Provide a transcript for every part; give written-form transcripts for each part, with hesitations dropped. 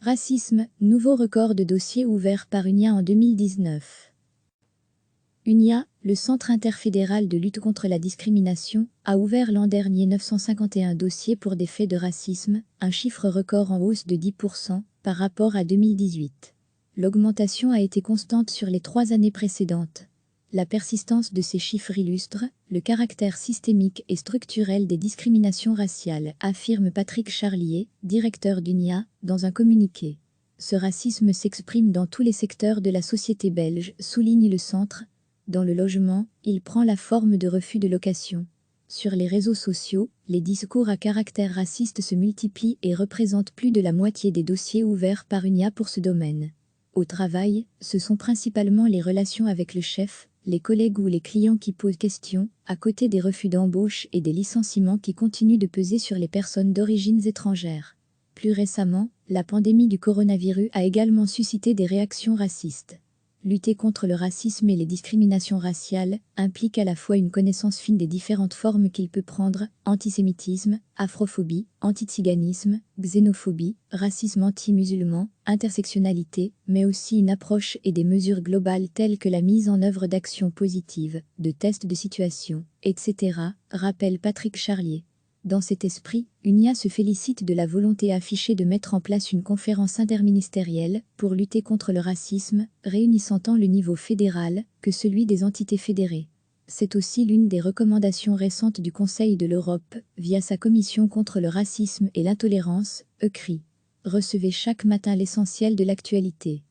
Racisme, nouveau record de dossiers ouverts par UNIA en 2019. UNIA, le Centre interfédéral de lutte contre la discrimination, a ouvert l'an dernier 951 dossiers pour des faits de racisme, un chiffre record en hausse de 10% par rapport à 2018. L'augmentation a été constante sur les 3 années précédentes. La persistance de ces chiffres illustre le caractère systémique et structurel des discriminations raciales, affirme Patrick Charlier, directeur d'UNIA, dans un communiqué. Ce racisme s'exprime dans tous les secteurs de la société belge, souligne le centre. Dans le logement, il prend la forme de refus de location. Sur les réseaux sociaux, les discours à caractère raciste se multiplient et représentent plus de la moitié des dossiers ouverts par UNIA pour ce domaine. Au travail, ce sont principalement les relations avec le chef, les collègues ou les clients qui posent question, à côté des refus d'embauche et des licenciements qui continuent de peser sur les personnes d'origines étrangères. Plus récemment, la pandémie du coronavirus a également suscité des réactions racistes. Lutter contre le racisme et les discriminations raciales implique à la fois une connaissance fine des différentes formes qu'il peut prendre, antisémitisme, afrophobie, antiziganisme, xénophobie, racisme anti-musulman, intersectionnalité, mais aussi une approche et des mesures globales telles que la mise en œuvre d'actions positives, de tests de situation, etc., rappelle Patrick Charlier. Dans cet esprit, UNIA se félicite de la volonté affichée de mettre en place une conférence interministérielle pour lutter contre le racisme, réunissant tant le niveau fédéral que celui des entités fédérées. C'est aussi l'une des recommandations récentes du Conseil de l'Europe, via sa commission contre le racisme et l'intolérance, ECRI. Recevez chaque matin l'essentiel de l'actualité.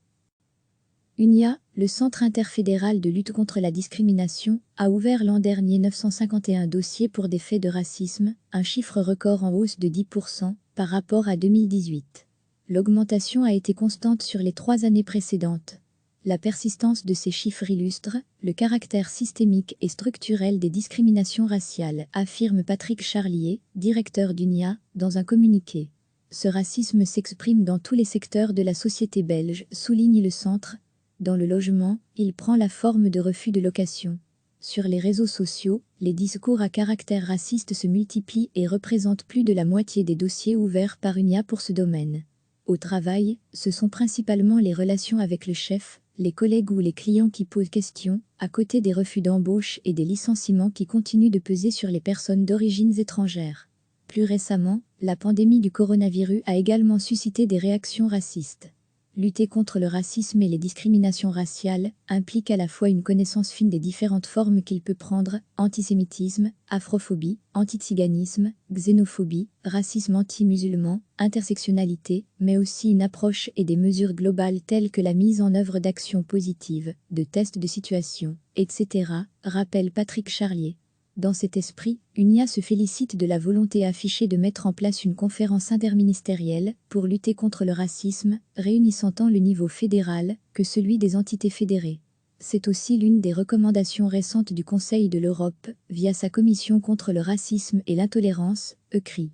UNIA, le Centre interfédéral de lutte contre la discrimination, a ouvert l'an dernier 951 dossiers pour des faits de racisme, un chiffre record en hausse de 10% par rapport à 2018. L'augmentation a été constante sur les 3 années précédentes. La persistance de ces chiffres illustre le caractère systémique et structurel des discriminations raciales, affirme Patrick Charlier, directeur d'UNIA, dans un communiqué. Ce racisme s'exprime dans tous les secteurs de la société belge, souligne le centre. Dans le logement, il prend la forme de refus de location. Sur les réseaux sociaux, les discours à caractère raciste se multiplient et représentent plus de la moitié des dossiers ouverts par UNIA pour ce domaine. Au travail, ce sont principalement les relations avec le chef, les collègues ou les clients qui posent question, à côté des refus d'embauche et des licenciements qui continuent de peser sur les personnes d'origines étrangères. Plus récemment, la pandémie du coronavirus a également suscité des réactions racistes. Lutter contre le racisme et les discriminations raciales implique à la fois une connaissance fine des différentes formes qu'il peut prendre, antisémitisme, afrophobie, antiziganisme, xénophobie, racisme anti-musulman, intersectionnalité, mais aussi une approche et des mesures globales telles que la mise en œuvre d'actions positives, de tests de situation, etc., rappelle Patrick Charlier. Dans cet esprit, UNIA se félicite de la volonté affichée de mettre en place une conférence interministérielle pour lutter contre le racisme, réunissant tant le niveau fédéral que celui des entités fédérées. C'est aussi l'une des recommandations récentes du Conseil de l'Europe, via sa commission contre le racisme et l'intolérance, ECRI.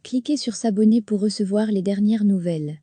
Cliquez sur s'abonner pour recevoir les dernières nouvelles.